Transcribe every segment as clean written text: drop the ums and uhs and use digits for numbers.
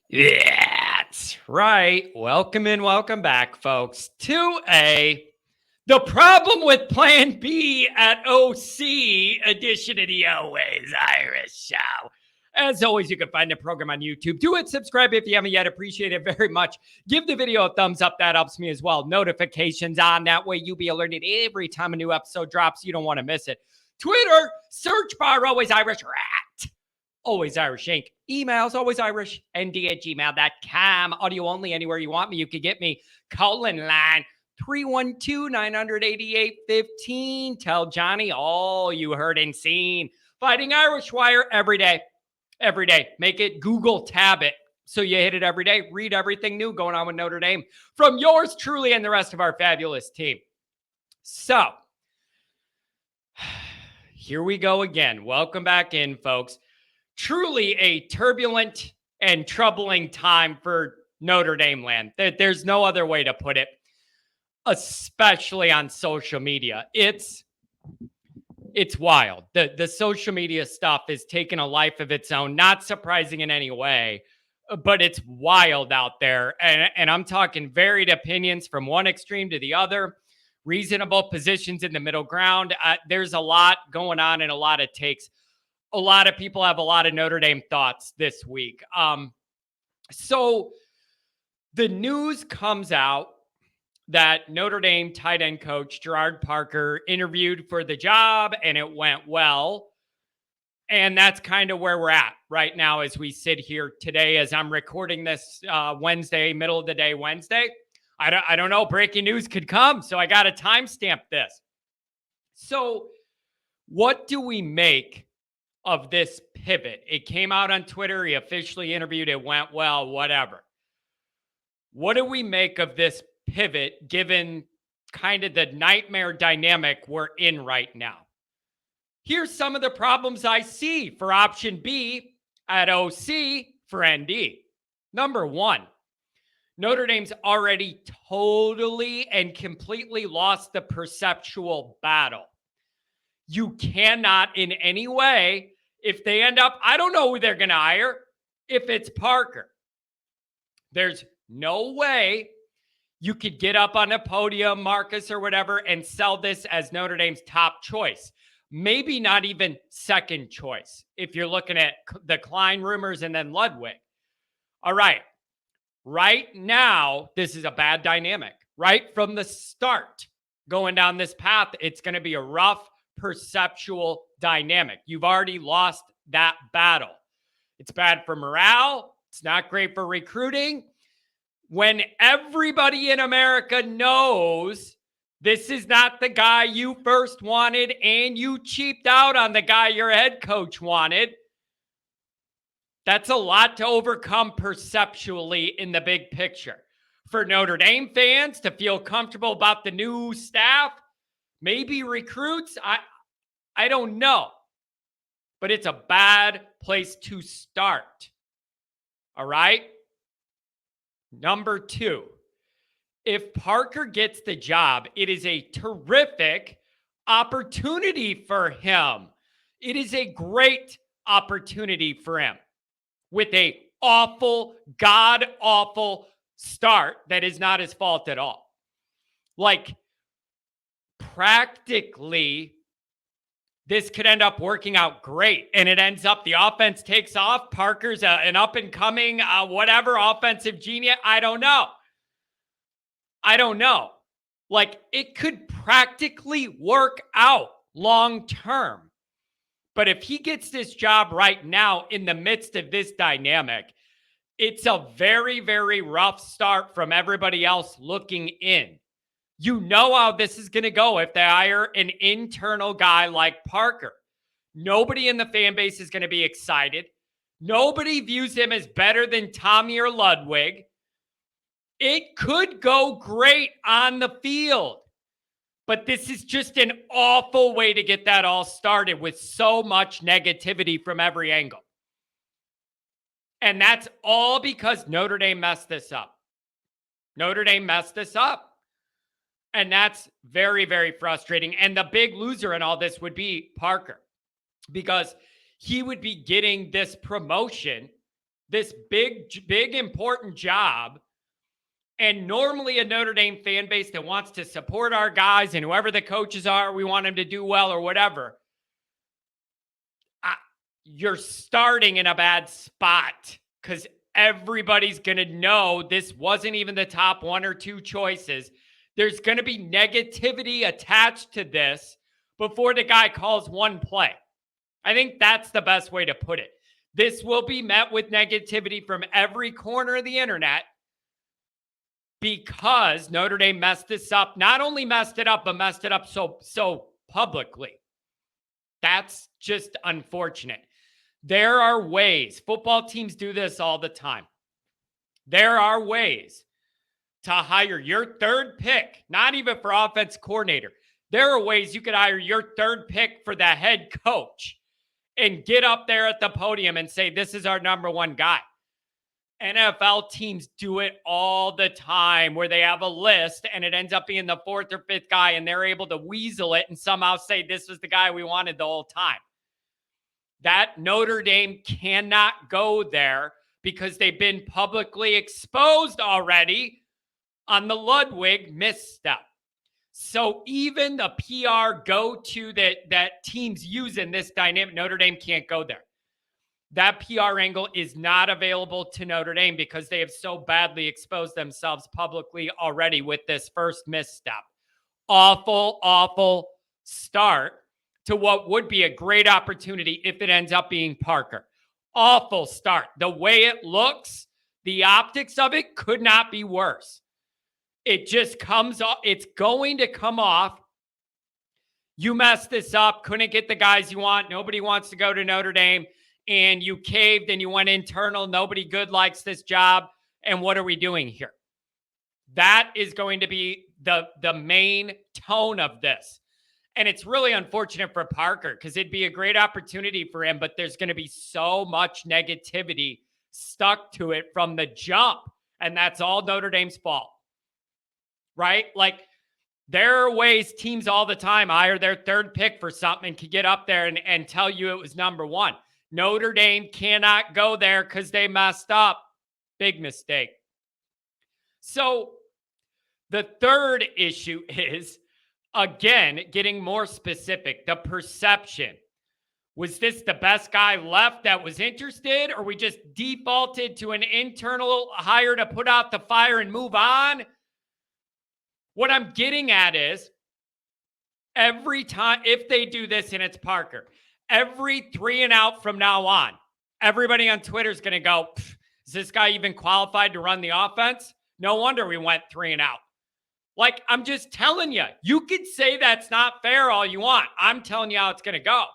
That's right. Welcome in, welcome back, folks, to the problem with Plan B at OC edition of the Always Irish Show. As always, you can find the program on YouTube. Do it, subscribe if you haven't yet. Appreciate it very much. Give the video a thumbs up. That helps me as well. Notifications on. That way you'll be alerted every time a new episode drops. You don't want to miss it. Twitter, search bar Always Irish Rat. Always Irish Inc. Emails, alwaysirishnd@gmail.com. Audio only, anywhere you want me. You can get me. Call-in line 312-988-15. Tell Johnny all you heard and seen. Fighting Irish Wire every day. Every day. Make it Google tab it. So you hit it every day. Read everything new going on with Notre Dame from yours truly and the rest of our fabulous team. So, here we go again. Welcome back in, folks. Truly a turbulent and troubling time for Notre Dame land. There's no other way to put it, especially on social media. It's wild. The social media stuff is taking a life of its own, not surprising in any way, but it's wild out there. And I'm talking varied opinions from one extreme to the other, reasonable positions in the middle ground. There's a lot going on and a lot of takes. A lot of people have a lot of Notre Dame thoughts this week. So the news comes out that Notre Dame tight end coach Gerard Parker interviewed for the job and it went well. And that's kind of where we're at right now as we sit here today, as I'm recording this Wednesday, middle of the day Wednesday. I don't know. Breaking news could come. So I got to timestamp this. So what do we make of this pivot? It came out on Twitter. He officially interviewed. It went well, whatever. What do we make of this pivot given kind of the nightmare dynamic we're in right now? Here's some of the problems I see for option B at OC for ND. Number one, Notre Dame's already totally and completely lost the perceptual battle. You cannot in any way, if they end up, I don't know who they're going to hire, if it's Parker. There's no way you could get up on a podium, Marcus or whatever, and sell this as Notre Dame's top choice. Maybe not even second choice if you're looking at the Klein rumors and then Ludwig. All right. Right now, this is a bad dynamic. Right from the start, going down this path, it's going to be a rough perceptual dynamic. You've already lost that battle. It's bad for morale. It's not great for recruiting. When everybody in America knows this is not the guy you first wanted and you cheaped out on the guy your head coach wanted, that's a lot to overcome perceptually in the big picture. For Notre Dame fans to feel comfortable about the new staff, maybe recruits, I don't know. But it's a bad place to start. All right? Number two, if Parker gets the job, it is a terrific opportunity for him. It is a great opportunity for him with a awful, god-awful start that is not his fault at all. Like, practically, this could end up working out great. And it ends up, the offense takes off. Parker's an up-and-coming, whatever, offensive genius. I don't know. Like, it could practically work out long-term. But if he gets this job right now in the midst of this dynamic, it's a very, very rough start from everybody else looking in. You know how this is going to go if they hire an internal guy like Parker. Nobody in the fan base is going to be excited. Nobody views him as better than Tommy or Ludwig. It could go great on the field, but this is just an awful way to get that all started with so much negativity from every angle. And that's all because Notre Dame messed this up. And that's very, very frustrating. And the big loser in all this would be Parker, because he would be getting this promotion this big, important job. And normally a Notre Dame fan base that wants to support our guys and whoever the coaches are, we want them to do well or whatever. You're starting in a bad spot because everybody's going to know this wasn't even the top one or two choices. There's going to be negativity attached to this before the guy calls one play. I think that's the best way to put it. This will be met with negativity from every corner of the internet because Notre Dame messed this up. Not only messed it up, but messed it up so publicly. That's just unfortunate. There are ways. Football teams do this all the time. There are ways to hire your third pick, not even for offense coordinator. There are ways you could hire your third pick for the head coach and get up there at the podium and say, this is our number one guy. NFL teams do it all the time where they have a list and it ends up being the fourth or fifth guy and they're able to weasel it and somehow say this was the guy we wanted the whole time. That Notre Dame cannot go there because they've been publicly exposed already on the Ludwig misstep. So even the PR go-to that teams use in this dynamic, Notre Dame can't go there. That PR angle is not available to Notre Dame because they have so badly exposed themselves publicly already with this first misstep. Awful, awful start to what would be a great opportunity if it ends up being Parker. Awful start. The way it looks, the optics of it could not be worse. It just comes off. It's going to come off. You messed this up. Couldn't get the guys you want. Nobody wants to go to Notre Dame. And you caved and you went internal. Nobody good likes this job. And what are we doing here? That is going to be the main tone of this. And it's really unfortunate for Parker because it'd be a great opportunity for him, but there's going to be so much negativity stuck to it from the jump. And that's all Notre Dame's fault, right? Like there are ways teams all the time hire their third pick for something and can get up there and tell you it was number one. Notre Dame cannot go there because they messed up. Big mistake. So the third issue is, again, getting more specific, the perception. Was this the best guy left that was interested, or we just defaulted to an internal hire to put out the fire and move on? What I'm getting at is every time, if they do this and it's Parker, every 3 and out from now on, everybody on Twitter is going to go, is this guy even qualified to run the offense? No wonder we went 3 and out. Like, I'm just telling you, you could say that's not fair all you want. I'm telling you how it's going to go.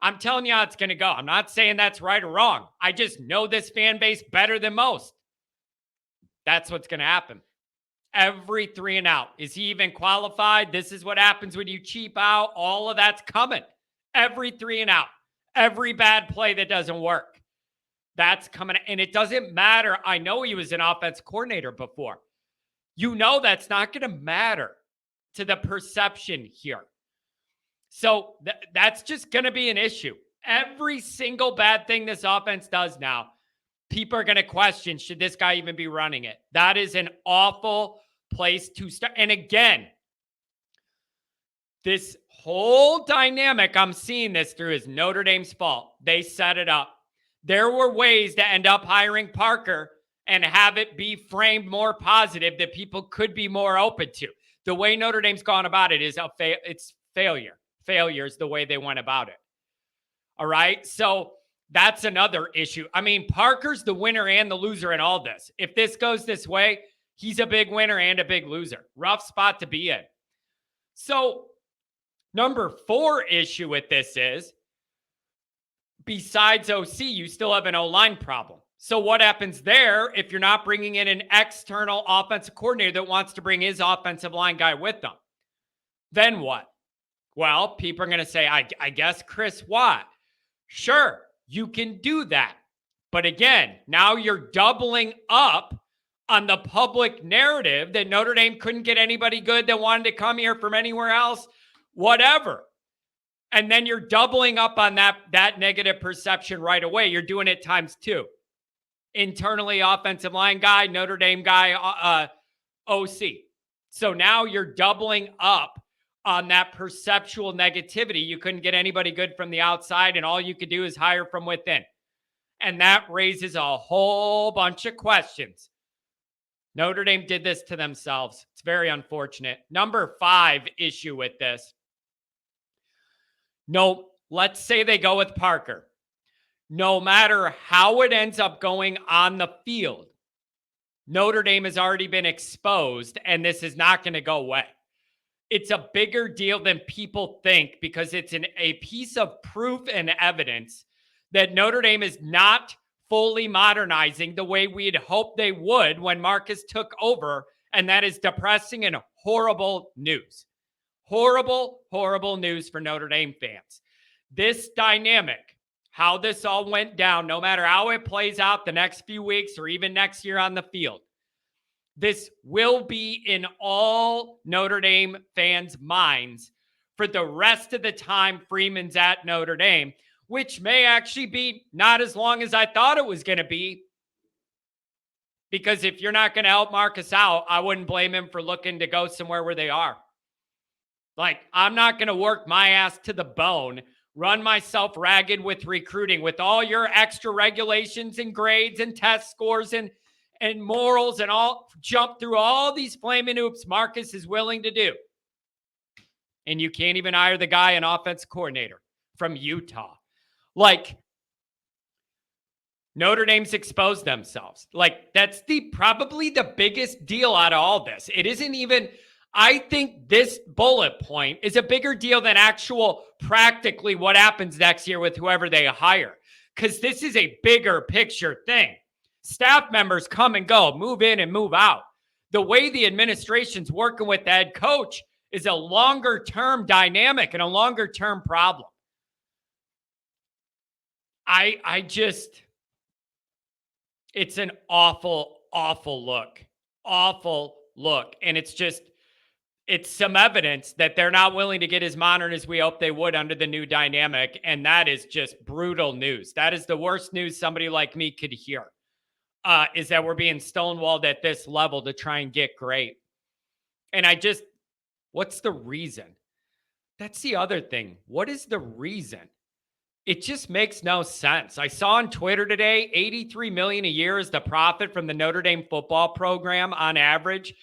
I'm telling you how it's going to go. I'm not saying that's right or wrong. I just know this fan base better than most. That's what's going to happen. Every 3 and out. Is he even qualified? This is what happens when you cheap out. All of that's coming. Every 3 and out. Every bad play that doesn't work. That's coming. And it doesn't matter. I know he was an offense coordinator before. You know that's not going to matter to the perception here. So that's just going to be an issue. Every single bad thing this offense does now, people are going to question, should this guy even be running it? That is an awful place to start. And again, this whole dynamic I'm seeing this through is Notre Dame's fault. They set it up. There were ways to end up hiring Parker and have it be framed more positive that people could be more open to. The way Notre Dame's gone about it is it's failure. Failure is the way they went about it. All right? So that's another issue. I mean, Parker's the winner and the loser in all this. If this goes this way, he's a big winner and a big loser. Rough spot to be in. So number 4 issue with this is, besides OC, you still have an O-line problem. So what happens there if you're not bringing in an external offensive coordinator that wants to bring his offensive line guy with them? Then what? Well, people are going to say, I guess Chris Watt. Sure, you can do that. But again, now you're doubling up on the public narrative that Notre Dame couldn't get anybody good that wanted to come here from anywhere else, whatever. And then you're doubling up on that negative perception right away. You're doing it times two. Internally, offensive line guy, Notre Dame guy, OC. So now you're doubling up on that perceptual negativity. You couldn't get anybody good from the outside, and all you could do is hire from within. And that raises a whole bunch of questions. Notre Dame did this to themselves. It's very unfortunate. Number 5 issue with this. No, let's say they go with Parker. No matter how it ends up going on the field, Notre Dame has already been exposed, and this is not going to go away. It's a bigger deal than people think because it's a piece of proof and evidence that Notre Dame is not fully modernizing the way we'd hoped they would when Marcus took over, and that is depressing and horrible news. Horrible, horrible news for Notre Dame fans. This dynamic, how this all went down, no matter how it plays out the next few weeks or even next year on the field, this will be in all Notre Dame fans' minds for the rest of the time Freeman's at Notre Dame, which may actually be not as long as I thought it was going to be. Because if you're not going to help Marcus out, I wouldn't blame him for looking to go somewhere where they are. Like, I'm not going to work my ass to the bone, run myself ragged with recruiting, with all your extra regulations and grades and test scores and morals and all, jump through all these flaming hoops Marcus is willing to do. And you can't even hire the guy, an offense coordinator from Utah. Like, Notre Dame's exposed themselves. Like, that's probably the biggest deal out of all this. It isn't even, I think this bullet point is a bigger deal than actual practically what happens next year with whoever they hire. Because this is a bigger picture thing. Staff members come and go, move in and move out. The way the administration's working with the head coach is a longer-term dynamic and a longer-term problem. I just, it's an awful, awful look. Awful look. And it's some evidence that they're not willing to get as modern as we hope they would under the new dynamic. And that is just brutal news. That is the worst news somebody like me could hear. Is that we're being stonewalled at this level to try and get great. And what's the reason? That's the other thing. What is the reason? It just makes no sense. I saw on Twitter today, $83 million a year is the profit from the Notre Dame football program on average,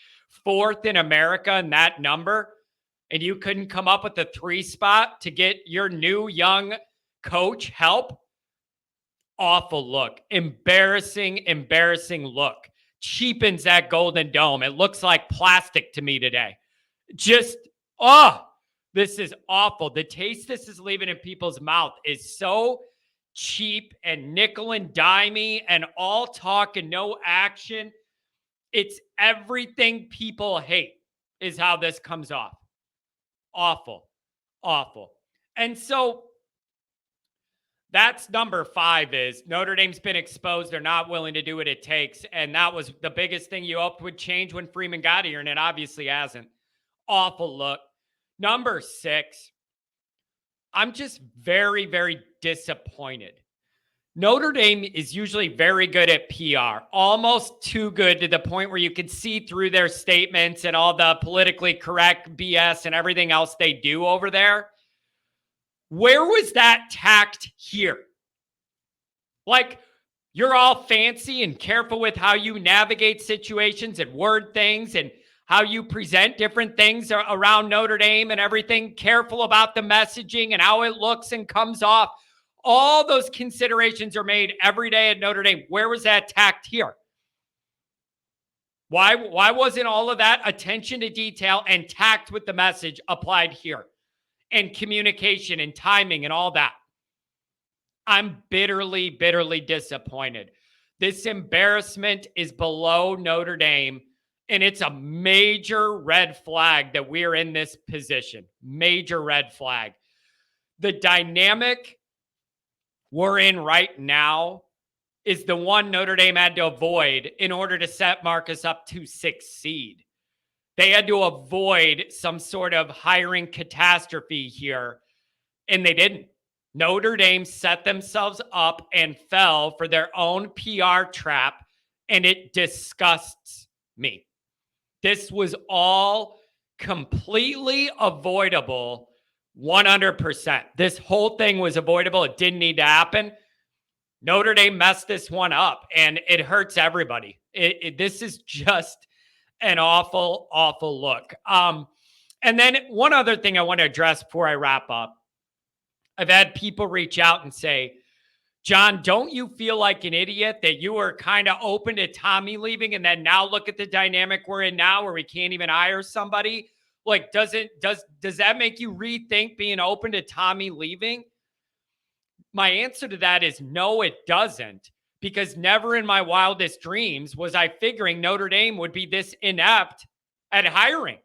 4th in America in that number. And you couldn't come up with a 3 spot to get your new young coach help? Awful look. Embarrassing look. Cheapens that Golden Dome. It looks like plastic to me today. Just, this is awful. The taste this is leaving in people's mouth is so cheap and nickel and dimey and all talk and no action. It's everything people hate is how this comes off. Awful. And so that's number 5 is Notre Dame's been exposed. They're not willing to do what it takes. And that was the biggest thing you hoped would change when Freeman got here, and it obviously hasn't. Awful look. Number 6, I'm just very, very disappointed. Notre Dame is usually very good at PR, almost too good to the point where you can see through their statements and all the politically correct BS and everything else they do over there. Where was that tact here? Like, you're all fancy and careful with how you navigate situations and word things and how you present different things around Notre Dame and everything, careful about the messaging and how it looks and comes off. All those considerations are made every day at Notre Dame. Where was that tact here? Why wasn't all of that attention to detail and tact with the message applied here? And communication and timing and all that. I'm bitterly, bitterly disappointed. This embarrassment is below Notre Dame, and it's a major red flag that we're in this position. Major red flag. The dynamic we're in right now is the one Notre Dame had to avoid in order to set Marcus up to succeed. They had to avoid some sort of hiring catastrophe here And they didn't. Notre Dame set themselves up and fell for their own PR trap, and it disgusts me. This was all completely avoidable, 100%. This whole thing was avoidable. It didn't need to happen. Notre Dame messed this one up, and it hurts everybody. This is just an awful, awful look. And then one other thing I want to address before I wrap up. I've had people reach out and say, John, don't you feel like an idiot that you were kind of open to Tommy leaving, and then now look at the dynamic we're in now where we can't even hire somebody? Like, does that make you rethink being open to Tommy leaving? My answer to that is no, it doesn't, because never in my wildest dreams was I figuring Notre Dame would be this inept at hiring.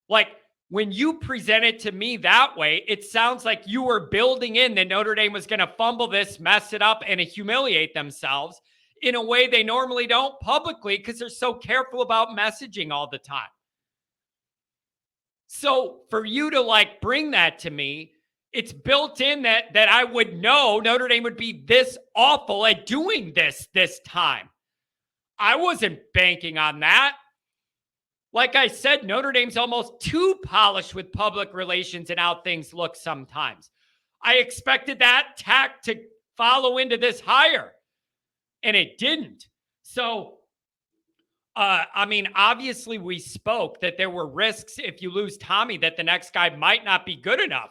Like, when you present it to me that way, it sounds like you were building in that Notre Dame was going to fumble this, mess it up, and humiliate themselves in a way they normally don't publicly because they're so careful about messaging all the time. So for you to like bring that to me, it's built in that I would know Notre Dame would be this awful at doing this time. I wasn't banking on that. Like I said, Notre Dame's almost too polished with public relations and how things look sometimes. I expected that tack to follow into this hire, and it didn't. So, I mean, obviously we spoke that there were risks if you lose Tommy that the next guy might not be good enough.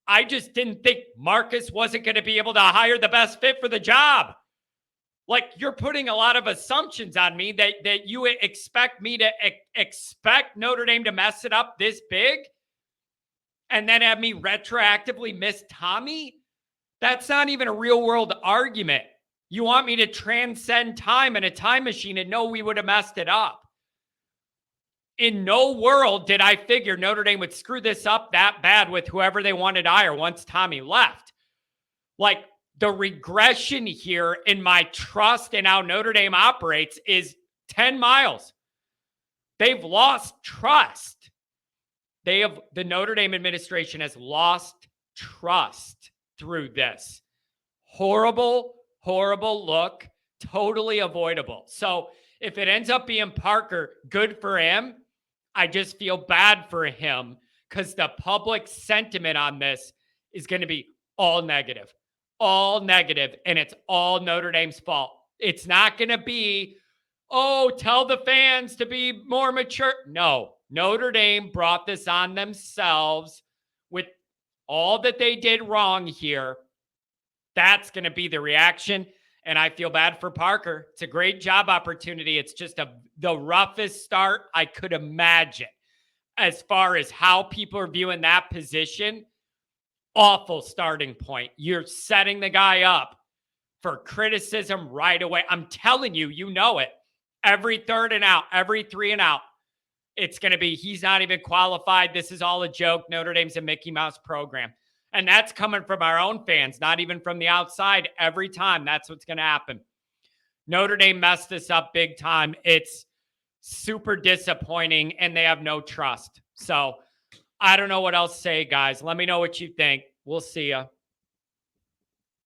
I just didn't think Marcus wasn't going to be able to hire the best fit for the job. Like, you're putting a lot of assumptions on me that you expect me to expect Notre Dame to mess it up this big and then have me retroactively miss Tommy? That's not even a real world argument. You want me to transcend time in a time machine and know we would have messed it up. In no world did I figure Notre Dame would screw this up that bad with whoever they wanted to hire once Tommy left. Like, the regression here in my trust in how Notre Dame operates is 10 miles. They've lost trust. The Notre Dame administration has lost trust through this. Horrible, horrible look, totally avoidable. So if it ends up being Parker, good for him. I just feel bad for him because the public sentiment on this is going to be all negative. All negative, and it's all Notre Dame's fault. It's not going to be, oh, tell the fans to be more mature. No, Notre Dame brought this on themselves with all that they did wrong here. That's going to be the reaction, and I feel bad for Parker. It's a great job opportunity. It's just the roughest start I could imagine as far as how people are viewing that position. Awful starting point. You're setting the guy up for criticism right away. I'm telling you, you know it. Every third and out, every 3 and out, it's going to be, he's not even qualified. This is all a joke. Notre Dame's a Mickey Mouse program. And that's coming from our own fans, not even from the outside. Every time, that's what's going to happen. Notre Dame messed this up big time. It's super disappointing, and they have no trust. So, I don't know what else to say, guys. Let me know what you think. We'll see ya.